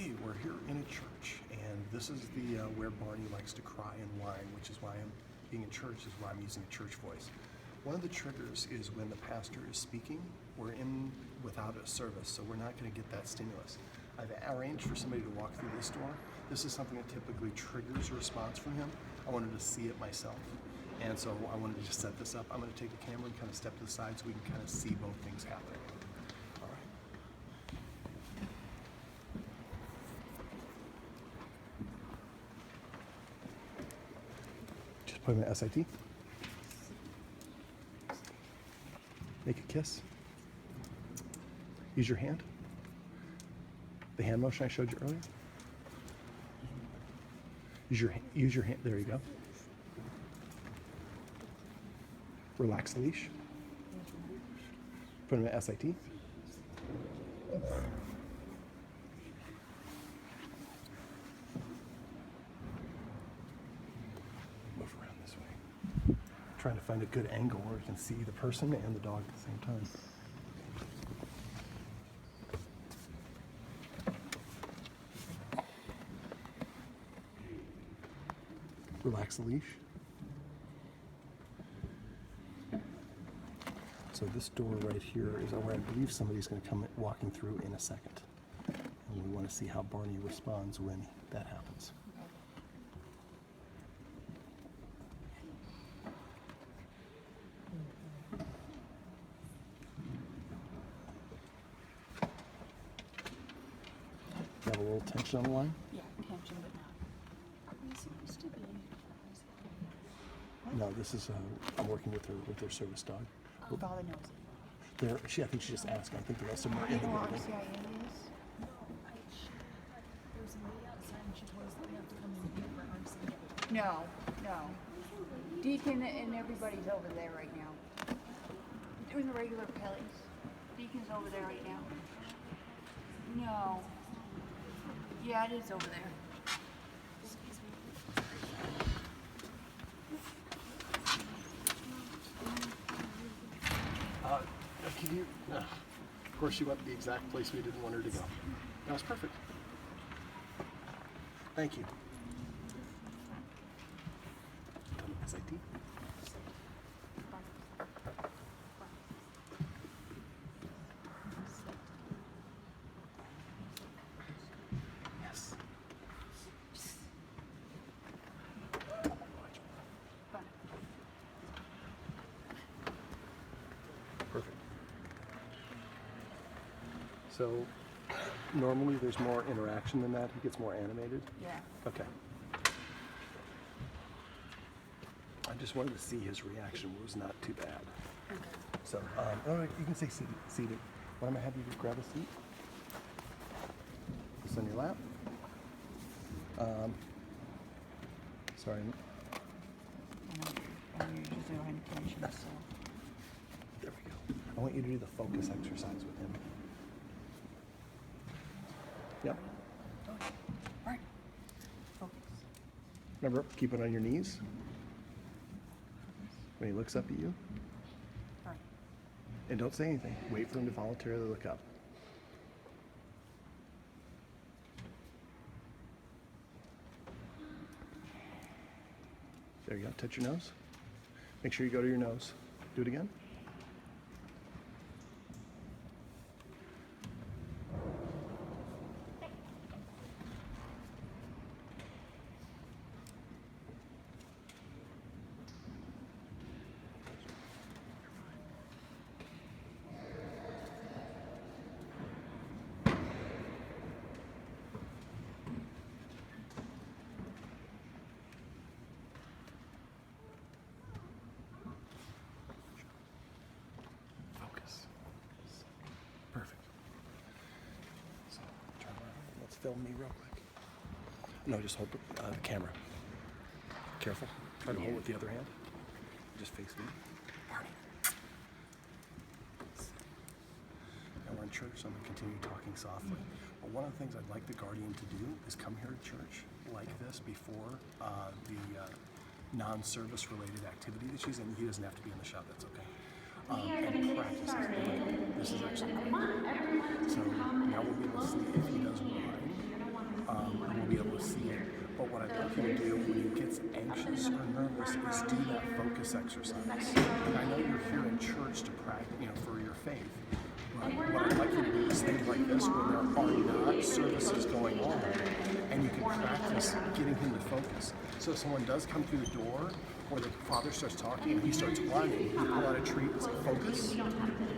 Okay, we're here in a church, and this is the where Barney likes to cry and whine, which is why being in church is why I'm using a church voice. One of the triggers is when the pastor is speaking. We're in without a service, so we're not going to get that stimulus. I've arranged for somebody to walk through this door. This is something that typically triggers a response from him. I wanted to see it myself, and so I wanted to just set this up. I'm going to take the camera and kind of step to the side so we can kind of see both things happening. All right. Just put him in SIT. Make a kiss. Use your hand. The hand motion I showed you earlier. Use your hand. There you go. Relax the leash. Put him in SIT. Move around this way. Trying to find a good angle where you can see the person and the dog at the same time. Relax the leash. So this door right here is where I believe somebody's going to come walking through in a second. And we want to see how Barney responds when that happens. You have a little tension on the line? Yeah, tension, but not. He's supposed to be. No, this is, I'm working with her service dog. Oh, Bala knows it. I think she just asked. I think the rest of them are in the building. RCIA is? There's a lady outside and she told us that we have to come in here for RCIA. No, no. Deacon and everybody's over there right now. Doing the regular Pellies. Deacon's over there right now. No. Yeah, it is over there. Excuse me. Can you? Of course, she went the exact place we didn't want her to go. That was perfect. Thank you. SIT. Yes. Perfect. So normally there's more interaction than that. He gets more animated. Yeah. Okay. I just wanted to see his reaction. It was not too bad. Okay. So, all right, you can say seated. Seated. Why don't I have you just grab a seat? This on your lap. Sorry. I know you're just doing tension, so. There we go. I want you to do the focus exercise with him. Yep. Okay. All right. Focus. Remember, keep it on your knees. When he looks up at you. All right. And don't say anything. Wait for him to voluntarily look up. There you go. Touch your nose. Make sure you go to your nose. Do it again. Focus. Perfect. So turn around. Let's film me real quick. No, just hold the camera. Careful. Try to hold with the other hand. Just face me. Barney. Now we're in church, so I'm going to continue talking softly. But one of the things I'd like the guardian to do is come here to church like this before the non-service related activity that she's in. He doesn't have to be in the shop, that's okay. And practice. This is actually great. So now we'll be able to see if he does whine. you to do when he gets anxious or nervous is do that focus exercise. And I know you're here in church to practice, for your faith. But what I'd like you to do is things like this when there are not services going on, and you can practice getting him to focus. So if someone does come through the door, or the father starts talking and he starts whining, you pull out a treat and say, focus.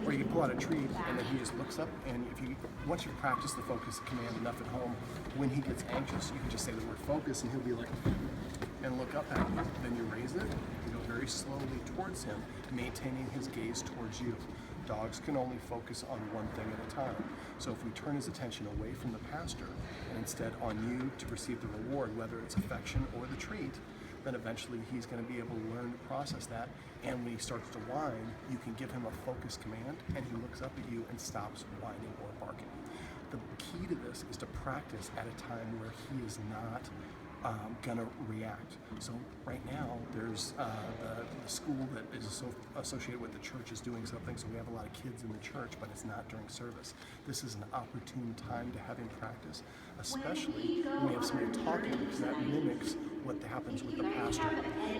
Or you can pull out a treat and then he just looks up, and once you practice the focus command enough at home, when he gets anxious, you can just say the word focus and he'll be like, and look up at you. Then you raise it, you go very slowly towards him, maintaining his gaze towards you. Dogs can only focus on one thing at a time. So if we turn his attention away from the pastor and instead on you to receive the reward, whether it's affection or the treat, then eventually he's going to be able to learn to process that. And when he starts to whine, you can give him a focus command and he looks up at you and stops whining or barking. The key to this is to practice at a time where he is not gonna react. So right now there's the school that is associated with the church is doing something, so we have a lot of kids in the church, but it's not during service. This is an opportune time to have him practice, especially when we have somebody talking, because that mimics what happens with the pastor.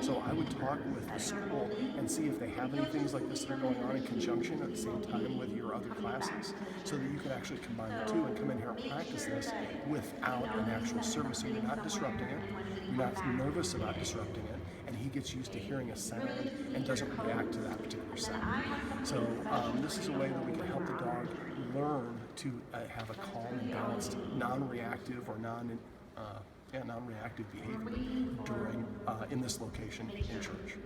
So I would talk with the school and see if they have any things like this that are going on in conjunction at the same time with your other classes, so that you can actually combine the two and come in here and practice this without an actual service. So you're not disrupting it, you're not nervous about disrupting it, and he gets used to hearing a sound and doesn't react to that particular sound. So this is a way that we can help the dog learn to have a calm and balanced, non-reactive or non-reactive behavior during in this location in church.